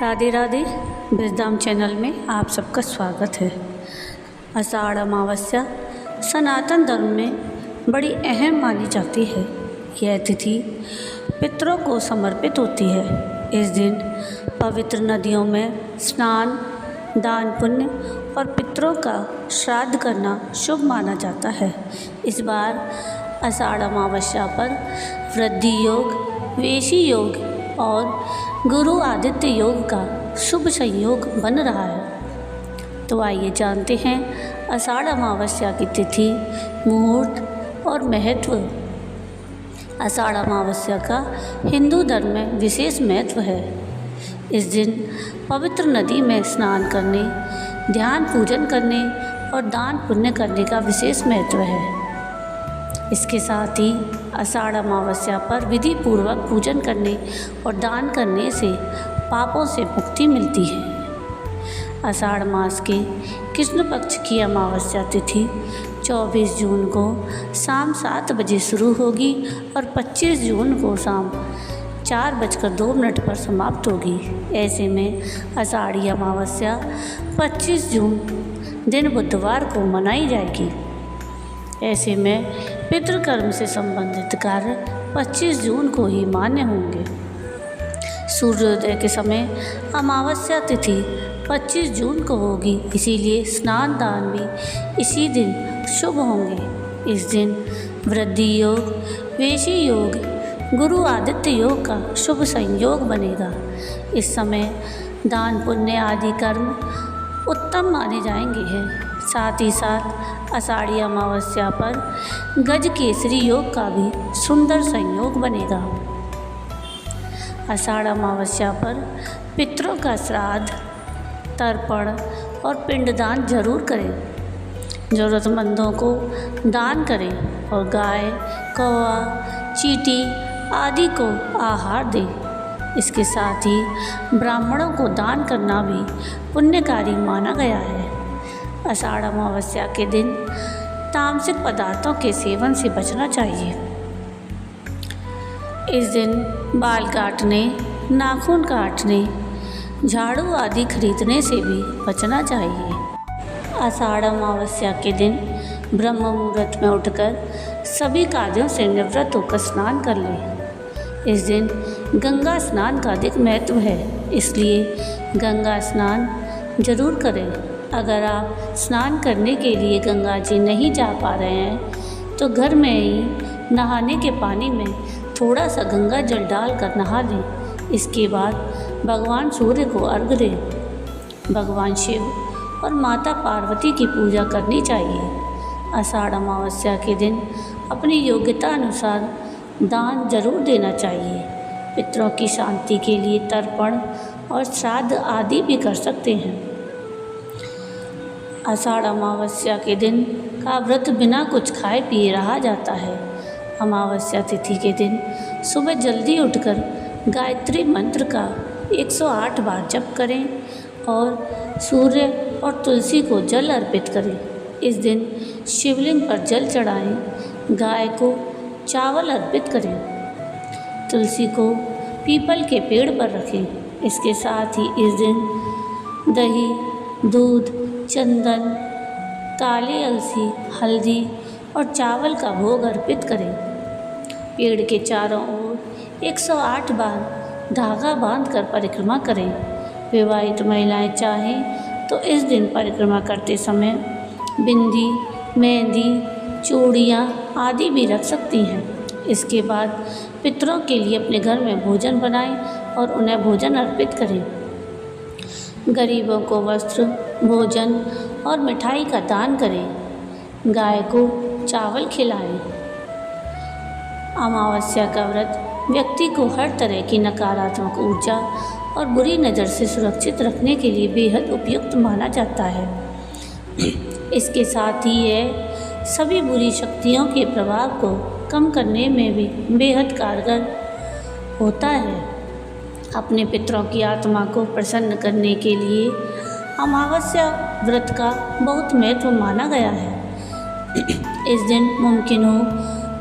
Radhe Radhe. Wisdom channel में आप सबका स्वागत है। आषाढ़ अमावस्या सनातन धर्म में बड़ी अहम मानी जाती है। यह तिथि पितरों को समर्पित होती है। इस दिन पवित्र नदियों में स्नान, दान पुण्य और पितरों का श्राद्ध करना शुभ माना जाता है। इस बार आषाढ़ अमावस्या पर वृद्धि योग, वेशी योग और गुरु आदित्य योग का शुभ संयोग बन रहा है। तो आइए जानते हैं आषाढ़ अमावस्या की तिथि, मुहूर्त और महत्व। आषाढ़ अमावस्या का हिंदू धर्म में विशेष महत्व है। इस दिन पवित्र नदी में स्नान करने, ध्यान पूजन करने और दान पुण्य करने का विशेष महत्व है। इसके साथ ही आषाढ़ अमावस्या पर विधि पूर्वक पूजन करने और दान करने से पापों से मुक्ति मिलती है। आषाढ़ मास के कृष्ण पक्ष की अमावस्या तिथि 24 जून को शाम 7 बजे शुरू होगी और 25 जून को शाम 4:02 पर समाप्त होगी। ऐसे में आषाढ़ी अमावस्या 25 जून दिन बुधवार को मनाई जाएगी। ऐसे में पितृकर्म से संबंधित कार्य 25 जून को ही मान्य होंगे। सूर्योदय के समय अमावस्या तिथि 25 जून को होगी, इसीलिए स्नान दान भी इसी दिन शुभ होंगे। इस दिन वृद्धि योग, वेशी योग, गुरु आदित्य योग का शुभ संयोग बनेगा। इस समय दान पुण्य आदि कर्म उत्तम माने जाएंगे हैं। साथ ही साथ आषाढ़ी अमावस्या पर गज केसरी योग का भी सुंदर संयोग बनेगा। आषाढ़ अमावस्या पर पितरों का श्राद्ध, तर्पण और पिंडदान जरूर करें। ज़रूरतमंदों को दान करें और गाय, कौवा, चींटी आदि को आहार दें। इसके साथ ही ब्राह्मणों को दान करना भी पुण्यकारी माना गया है। आषाढ़ अमावस्या के दिन तामसिक पदार्थों के सेवन से बचना चाहिए। इस दिन बाल काटने, नाखून काटने, झाड़ू आदि खरीदने से भी बचना चाहिए। आषाढ़ अमावस्या के दिन ब्रह्म मुहूर्त में उठकर सभी कार्यों से निवृत्त होकर स्नान कर लें। इस दिन गंगा स्नान का अधिक महत्व है, इसलिए गंगा स्नान जरूर करें। अगर आप स्नान करने के लिए गंगा जी नहीं जा पा रहे हैं तो घर में ही नहाने के पानी में थोड़ा सा गंगा जल डालकर नहा लें। इसके बाद भगवान सूर्य को अर्घ्य दें। भगवान शिव और माता पार्वती की पूजा करनी चाहिए। आषाढ़ अमावस्या के दिन अपनी योग्यता अनुसार दान जरूर देना चाहिए। पितरों की शांति के लिए तर्पण और श्राद्ध आदि भी कर सकते हैं। आषाढ़ अमावस्या के दिन का व्रत बिना कुछ खाए पिए रहा जाता है। अमावस्या तिथि के दिन सुबह जल्दी उठकर गायत्री मंत्र का 108 बार जप करें और सूर्य और तुलसी को जल अर्पित करें। इस दिन शिवलिंग पर जल चढ़ाएं, गाय को चावल अर्पित करें, तुलसी को पीपल के पेड़ पर रखें। इसके साथ ही इस दिन दही, दूध, चंदन, काली अलसी, हल्दी और चावल का भोग अर्पित करें। पेड़ के चारों ओर 108 बार धागा बांधकर परिक्रमा करें। विवाहित महिलाएं चाहें तो इस दिन परिक्रमा करते समय बिंदी, मेहंदी, चूड़ियाँ आदि भी रख सकती हैं। इसके बाद पितरों के लिए अपने घर में भोजन बनाएं और उन्हें भोजन अर्पित करें। गरीबों को वस्त्र, भोजन और मिठाई का दान करें। गाय को चावल खिलाएं। अमावस्या का व्रत व्यक्ति को हर तरह की नकारात्मक ऊर्जा और बुरी नज़र से सुरक्षित रखने के लिए बेहद उपयुक्त माना जाता है। इसके साथ ही यह सभी बुरी शक्तियों के प्रभाव को कम करने में भी बेहद कारगर होता है। अपने पितरों की आत्मा को प्रसन्न करने के लिए अमावस्या व्रत का बहुत महत्व माना गया है। इस दिन मुमकिन हो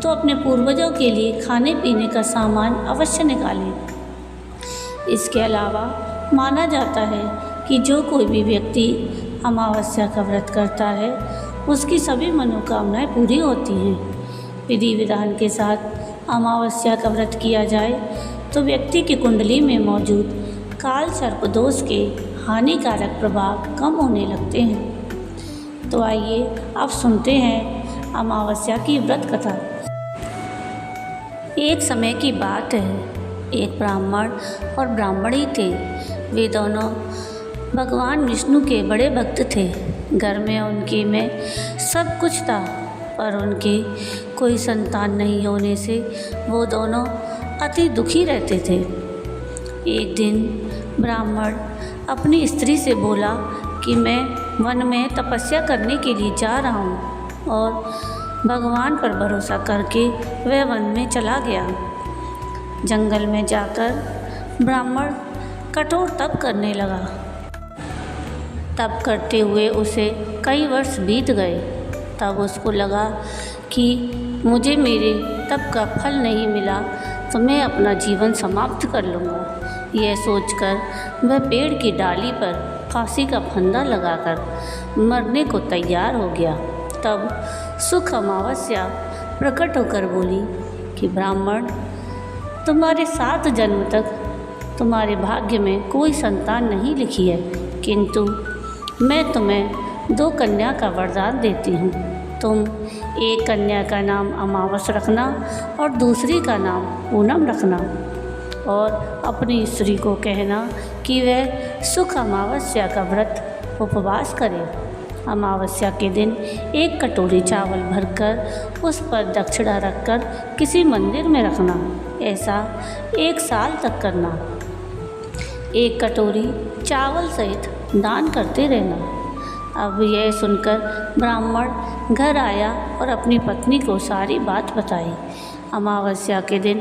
तो अपने पूर्वजों के लिए खाने पीने का सामान अवश्य निकालें। इसके अलावा माना जाता है कि जो कोई भी व्यक्ति अमावस्या का व्रत करता है उसकी सभी मनोकामनाएं पूरी होती हैं। विधि विधान के साथ अमावस्या का व्रत किया जाए तो व्यक्ति की कुंडली में मौजूद काल सर्प दोष के हानिकारक प्रभाव कम होने लगते हैं। तो आइए अब सुनते हैं अमावस्या की व्रत कथा। एक समय की बात है, एक ब्राह्मण और ब्राह्मणी थे। वे दोनों भगवान विष्णु के बड़े भक्त थे। घर में उनके में सब कुछ था, पर उनके कोई संतान नहीं होने से वो दोनों अति दुखी रहते थे। एक दिन ब्राह्मण अपनी स्त्री से बोला कि मैं वन में तपस्या करने के लिए जा रहा हूँ, और भगवान पर भरोसा करके वह वन में चला गया। जंगल में जाकर ब्राह्मण कठोर तप करने लगा। तप करते हुए उसे कई वर्ष बीत गए। तब उसको लगा कि मुझे मेरे तप का फल नहीं मिला तो मैं अपना जीवन समाप्त कर लूँगा। यह सोचकर वह पेड़ की डाली पर फांसी का फंदा लगाकर मरने को तैयार हो गया। तब सुख अमावस्या प्रकट होकर बोली कि ब्राह्मण, तुम्हारे 7 जन्म तक तुम्हारे भाग्य में कोई संतान नहीं लिखी है, किंतु मैं तुम्हें 2 कन्या का वरदान देती हूँ। तुम एक कन्या का नाम अमावस रखना और दूसरी का नाम पूनम रखना, और अपनी स्त्री को कहना कि वह सुख अमावस्या का व्रत उपवास करे। अमावस्या के दिन 1 कटोरी चावल भरकर उस पर दक्षिणा रखकर किसी मंदिर में रखना। ऐसा 1 साल तक करना। 1 कटोरी चावल सहित दान करते रहना। अब यह सुनकर ब्राह्मण घर आया और अपनी पत्नी को सारी बात बताई। अमावस्या के दिन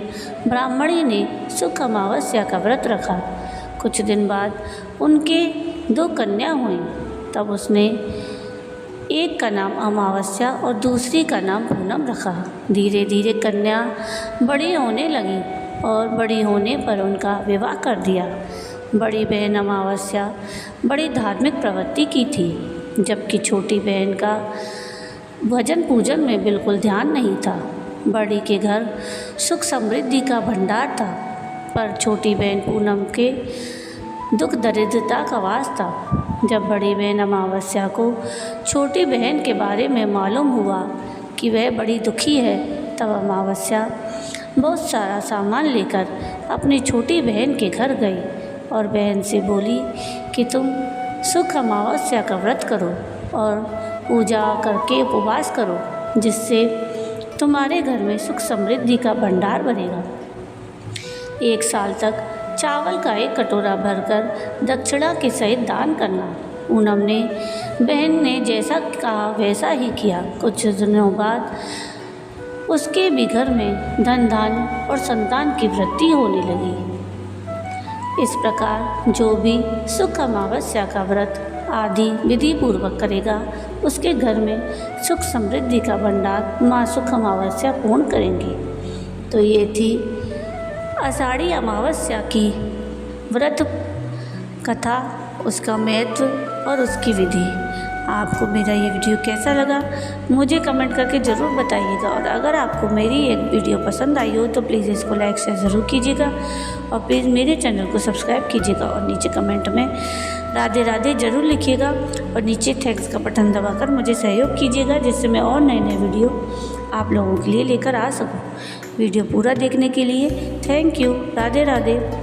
ब्राह्मणी ने सुख अमावस्या का व्रत रखा। कुछ दिन बाद उनके 2 कन्या हुई। तब उसने एक का नाम अमावस्या और दूसरी का नाम पूनम रखा। धीरे धीरे कन्या बड़ी होने लगी और बड़ी होने पर उनका विवाह कर दिया। बड़ी बहन अमावस्या बड़ी धार्मिक प्रवृत्ति की थी, जबकि छोटी बहन का भजन पूजन में बिल्कुल ध्यान नहीं था। बड़ी के घर सुख समृद्धि का भंडार था, पर छोटी बहन पूनम के दुख दरिद्रता का वास था। जब बड़ी बहन अमावस्या को छोटी बहन के बारे में मालूम हुआ कि वह बड़ी दुखी है, तब अमावस्या बहुत सारा सामान लेकर अपनी छोटी बहन के घर गई और बहन से बोली कि तुम सुख अमावस्या का व्रत करो और पूजा करके उपवास करो, जिससे तुम्हारे घर में सुख समृद्धि का भंडार बनेगा। 1 साल तक चावल का 1 कटोरा भरकर दक्षिणा के सहित दान करना। पूनम ने बहन ने जैसा कहा वैसा ही किया। कुछ दिनों बाद उसके भी घर में धन धान्य और संतान की वृद्धि होने लगी। इस प्रकार जो भी सुख अमावस्या का व्रत आदि विधि पूर्वक करेगा, उसके घर में सुख समृद्धि का भंडार माँ सुख अमावस्या पूर्ण करेंगी। तो ये थी आषाढ़ी अमावस्या की व्रत कथा, उसका महत्व और उसकी विधि। आपको मेरा ये वीडियो कैसा लगा मुझे कमेंट करके ज़रूर बताइएगा, और अगर आपको मेरी एक वीडियो पसंद आई हो तो प्लीज़ इसको लाइक शेयर ज़रूर कीजिएगा, और प्लीज़ मेरे चैनल को सब्सक्राइब कीजिएगा, और नीचे कमेंट में राधे राधे ज़रूर लिखिएगा, और नीचे थैंक्स का बटन दबाकर मुझे सहयोग कीजिएगा, जिससे मैं और नए नए वीडियो आप लोगों के लिए लेकर आ सकूँ। वीडियो पूरा देखने के लिए थैंक यू। राधे राधे।